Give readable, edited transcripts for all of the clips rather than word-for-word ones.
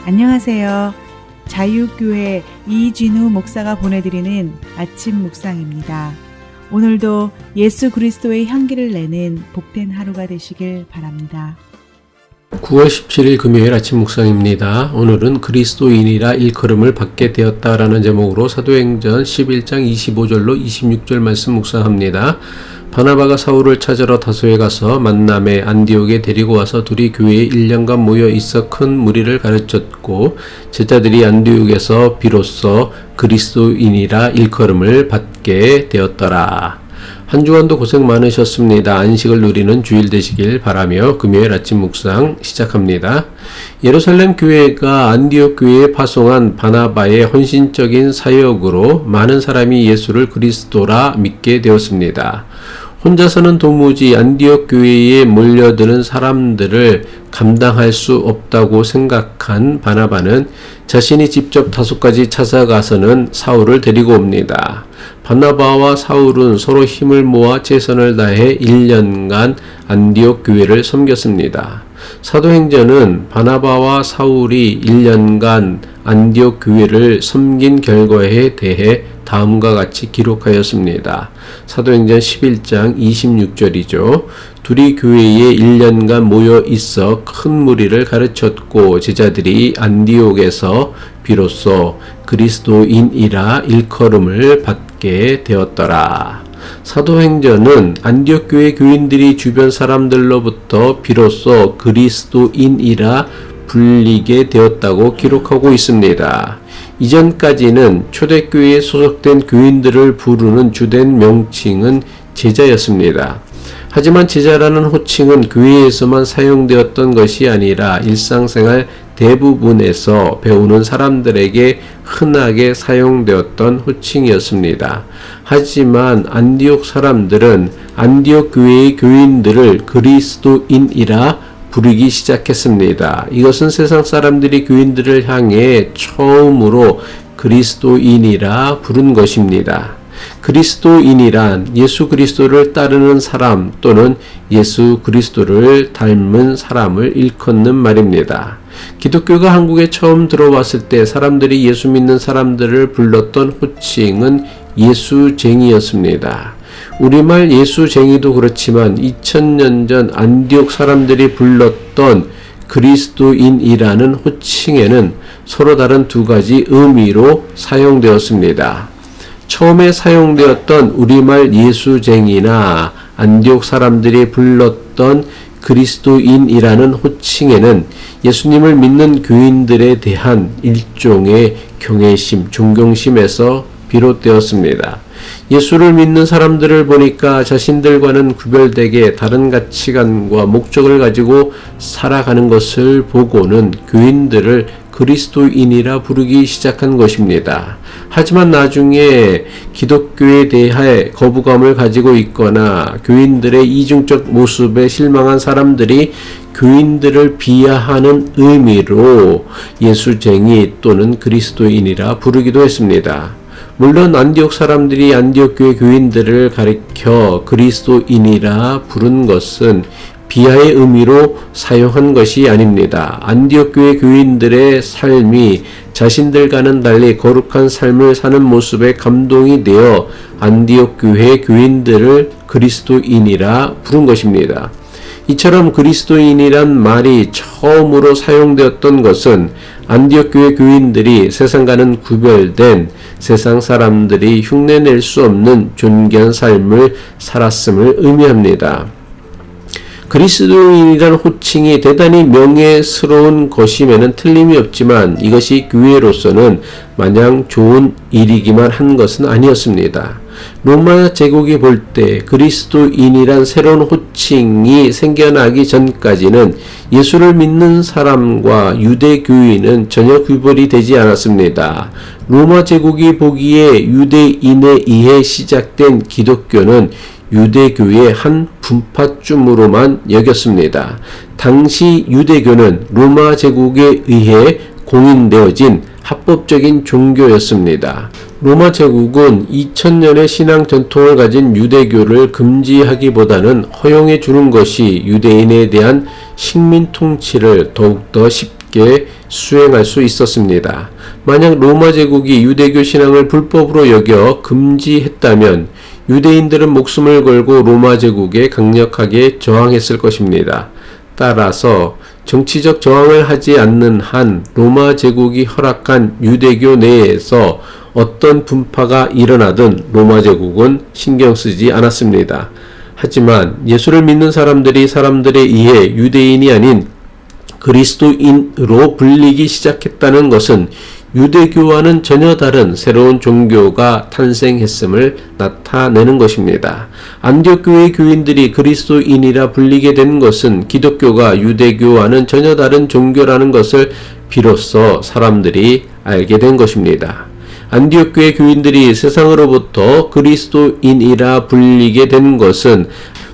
안녕하세요. 자유교회 이진우 목사가 보내드리는 아침 묵상입니다. 오늘도 예수 그리스도의 향기를 내는 복된 하루가 되시길 바랍니다. 9월 17일 금요일 아침 묵상입니다. 오늘은 그리스도인이라 일컬음을 받게 되었다라는 제목으로 사도행전 11장 25절로 26절 말씀 묵상합니다. 바나바가 사울을 찾으러 다소에 가서 만남에 안디옥에 데리고 와서 둘이 교회에 1년간 모여 있어 큰 무리를 가르쳤고 제자들이 안디옥에서 비로소 그리스도인이라 일컬음을 받게 되었더라. 한 주간도 고생 많으셨습니다. 안식을 누리는 주일 되시길 바라며 금요일 아침 묵상 시작합니다. 예루살렘 교회가 안디옥 교회에 파송한 바나바의 헌신적인 사역으로 많은 사람이 예수를 그리스도라 믿게 되었습니다. 혼자서는 도무지 안디옥 교회에 몰려드는 사람들을 감당할 수 없다고 생각한 바나바는 자신이 직접 다소까지 찾아가서는 사울을 데리고 옵니다. 바나바와 사울은 서로 힘을 모아 최선을 다해 1년간 안디옥 교회를 섬겼습니다. 사도행전은 바나바와 사울이 1년간 안디옥 교회를 섬긴 결과에 대해 다음과 같이 기록하였습니다. 사도행전 11장 26절이죠. 둘이 교회에 1년간 모여 있어 큰 무리를 가르쳤고 제자들이 안디옥에서 비로소 그리스도인이라 일컬음을 받게 되었더라. 사도행전은 안디옥 교회 교인들이 주변 사람들로부터 비로소 그리스도인이라 불리게 되었다고 기록하고 있습니다. 이전까지는 초대교회에 소속된 교인들을 부르는 주된 명칭은 제자였습니다. 하지만 제자라는 호칭은 교회에서만 사용되었던 것이 아니라 일상생활 대부분에서 배우는 사람들에게 흔하게 사용되었던 호칭이었습니다. 하지만 안디옥 사람들은 안디옥 교회의 교인들을 그리스도인이라 부르기 시작했습니다. 이것은 세상 사람들이 교인들을 향해 처음으로 그리스도인이라 부른 것입니다. 그리스도인이란 예수 그리스도를 따르는 사람 또는 예수 그리스도를 닮은 사람을 일컫는 말입니다. 기독교가 한국에 처음 들어왔을 때 사람들이 예수 믿는 사람들을 불렀던 호칭은 예수쟁이였습니다. 우리말 예수쟁이도 그렇지만 2000년 전 안디옥 사람들이 불렀던 그리스도인이라는 호칭에는 서로 다른 두 가지 의미로 사용되었습니다. 처음에 사용되었던 우리말 예수쟁이나 안디옥 사람들이 불렀던 그리스도인이라는 호칭에는 예수님을 믿는 교인들에 대한 일종의 경외심, 존경심에서 비롯되었습니다. 예수를 믿는 사람들을 보니까 자신들과는 구별되게 다른 가치관과 목적을 가지고 살아가는 것을 보고는 교인들을 그리스도인이라 부르기 시작한 것입니다. 하지만 나중에 기독교에 대해 거부감을 가지고 있거나 교인들의 이중적 모습에 실망한 사람들이 교인들을 비하하는 의미로 예수쟁이 또는 그리스도인이라 부르기도 했습니다. 물론 안디옥 사람들이 안디옥 교회 교인들을 가리켜 그리스도인이라 부른 것은 비하의 의미로 사용한 것이 아닙니다. 안디옥 교회 교인들의 삶이 자신들과는 달리 거룩한 삶을 사는 모습에 감동이 되어 안디옥 교회 교인들을 그리스도인이라 부른 것입니다. 이처럼 그리스도인이란 말이 처음으로 사용되었던 것은 안디옥 교회 교인들이 세상과는 구별된 세상 사람들이 흉내낼 수 없는 존귀한 삶을 살았음을 의미합니다. 그리스도인이라는 호칭이 대단히 명예스러운 것임에는 틀림이 없지만 이것이 교회로서는 마냥 좋은 일이기만 한 것은 아니었습니다. 로마 제국이 볼 때 그리스도인이란 새로운 호칭이 생겨나기 전까지는 예수를 믿는 사람과 유대교인은 전혀 구별이 되지 않았습니다. 로마 제국이 보기에 유대인에 의해 시작된 기독교는 유대교의 한 분파쯤으로만 여겼습니다. 당시 유대교는 로마 제국에 의해 공인되어진 합법적인 종교였습니다. 로마 제국은 2000년의 신앙 전통을 가진 유대교를 금지하기보다는 허용해 주는 것이 유대인에 대한 식민 통치를 더욱더 쉽게 쉽게 수행할 수 있었습니다. 만약 로마 제국이 유대교 신앙을 불법으로 여겨 금지했다면 유대인들은 목숨을 걸고 로마 제국에 강력하게 저항했을 것입니다. 따라서 정치적 저항을 하지 않는 한 로마 제국이 허락한 유대교 내에서 어떤 분파가 일어나든 로마 제국은 신경 쓰지 않았습니다. 하지만 예수를 믿는 사람들이 사람들에 의해 유대인이 아닌 그리스도인으로 불리기 시작했다는 것은 유대교와는 전혀 다른 새로운 종교가 탄생했음을 나타내는 것입니다. 안디옥 교회 교인들이 그리스도인이라 불리게 된 것은 기독교가 유대교와는 전혀 다른 종교라는 것을 비로소 사람들이 알게 된 것입니다. 안디옥 교회 교인들이 세상으로부터 그리스도인이라 불리게 된 것은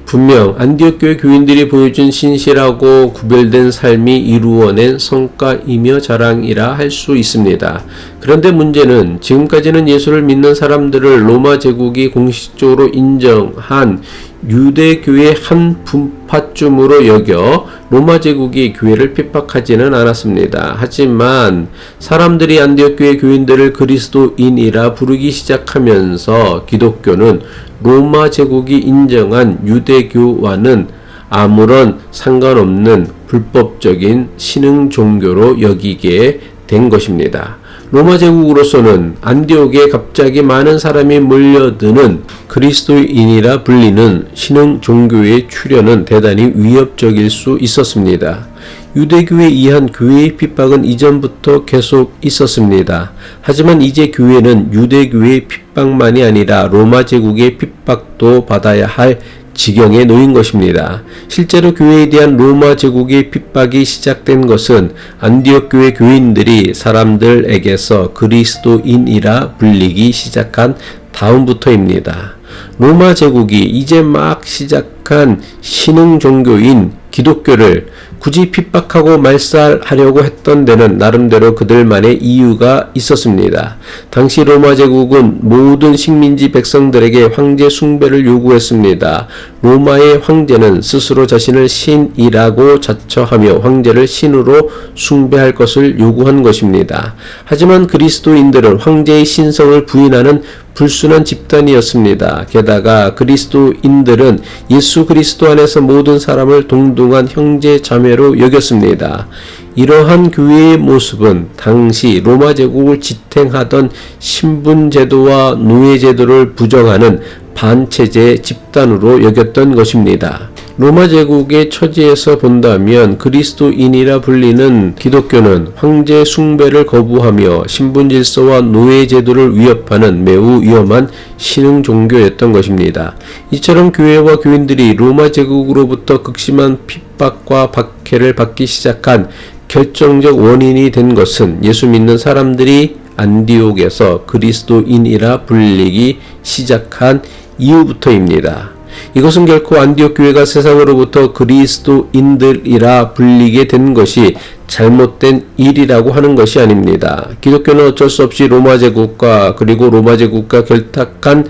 분명 안디옥 교회 교인들이 보여준 신실하고 구별된 삶이 이루어낸 성과이며 자랑이라 할 수 있습니다. 그런데 문제는 지금까지는 예수를 믿는 사람들을 로마 제국이 공식적으로 인정한 유대교의 한 분파쯤으로 여겨 로마 제국이 교회를 핍박하지는 않았습니다. 하지만 사람들이 안디옥 교회 교인들을 그리스도인이라 부르기 시작하면서 기독교는 로마 제국이 인정한 유대교와는 아무런 상관없는 불법적인 신흥 종교로 여기게 된 것입니다. 로마 제국으로서는 안디옥에 갑자기 많은 사람이 몰려드는 그리스도인이라 불리는 신흥 종교의 출현은 대단히 위협적일 수 있었습니다. 유대교에 의한 교회의 핍박은 이전부터 계속 있었습니다. 하지만 이제 교회는 유대교의 핍박만이 아니라 로마 제국의 핍박도 받아야 할 지경에 놓인 것입니다. 실제로 교회에 대한 로마 제국의 핍박이 시작된 것은 안디옥 교회 교인들이 사람들에게서 그리스도인이라 불리기 시작한 다음부터입니다. 로마 제국이 이제 막 시작한 신흥 종교인 기독교를 굳이 핍박하고 말살하려고 했던 데는 나름대로 그들만의 이유가 있었습니다. 당시 로마 제국은 모든 식민지 백성들에게 황제 숭배를 요구했습니다. 로마의 황제는 스스로 자신을 신이라고 자처하며 황제를 신으로 숭배할 것을 요구한 것입니다. 하지만 그리스도인들은 황제의 신성을 부인하는 불순한 집단이었습니다. 게다가 그리스도인들은 예수 그리스도 안에서 모든 사람을 동등한 형제 자매로 여겼습니다. 이러한 교회의 모습은 당시 로마 제국을 지탱하던 신분제도와 노예제도를 부정하는 반체제 집단으로 여겼던 것입니다. 로마 제국의 처지에서 본다면 그리스도인이라 불리는 기독교는 황제 숭배를 거부하며 신분 질서와 노예 제도를 위협하는 매우 위험한 신흥 종교였던 것입니다. 이처럼 교회와 교인들이 로마 제국으로부터 극심한 핍박과 박해를 받기 시작한 결정적 원인이 된 것은 예수 믿는 사람들이 안디옥에서 그리스도인이라 불리기 시작한 이후부터입니다. 이것은 결코 안디옥 교회가 세상으로부터 그리스도인들이라 불리게 된 것이 잘못된 일이라고 하는 것이 아닙니다. 기독교는 어쩔 수 없이 로마 제국과 그리고 로마 제국과 결탁한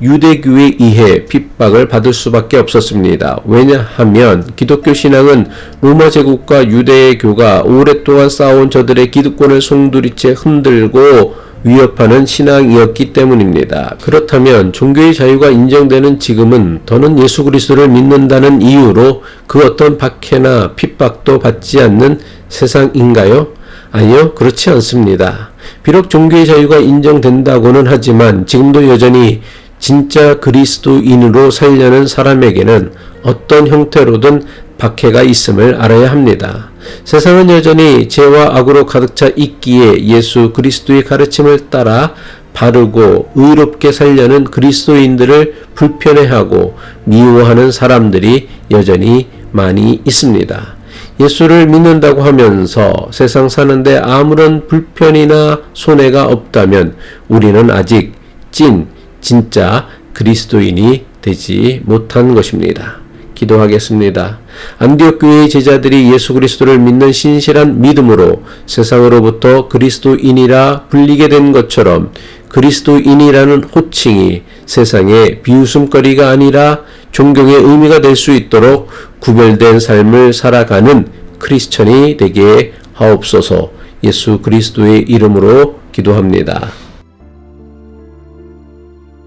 유대교에 의해 핍박을 받을 수밖에 없었습니다. 왜냐하면 기독교 신앙은 로마 제국과 유대교가 오랫동안 쌓아온 저들의 기득권을 송두리째 흔들고 위협하는 신앙이었기 때문입니다. 그렇다면 종교의 자유가 인정되는 지금은 더는 예수 그리스도를 믿는다는 이유로 그 어떤 박해나 핍박도 받지 않는 세상인가요? 아니요, 그렇지 않습니다. 비록 종교의 자유가 인정된다고는 하지만 지금도 여전히 진짜 그리스도인으로 살려는 사람에게는 어떤 형태로든 박해가 있음을 알아야 합니다. 세상은 여전히 죄와 악으로 가득 차 있기에 예수 그리스도의 가르침을 따라 바르고 의롭게 살려는 그리스도인들을 불편해하고 미워하는 사람들이 여전히 많이 있습니다. 예수를 믿는다고 하면서 세상 사는데 아무런 불편이나 손해가 없다면 우리는 아직 진짜 그리스도인이 되지 못한 것입니다. 기도하겠습니다. 안디옥 교회의 제자들이 예수 그리스도를 믿는 신실한 믿음으로 세상으로부터 그리스도인이라 불리게 된 것처럼 그리스도인이라는 호칭이 세상의 비웃음거리가 아니라 존경의 의미가 될 수 있도록 구별된 삶을 살아가는 크리스천이 되게 하옵소서. 예수 그리스도의 이름으로 기도합니다.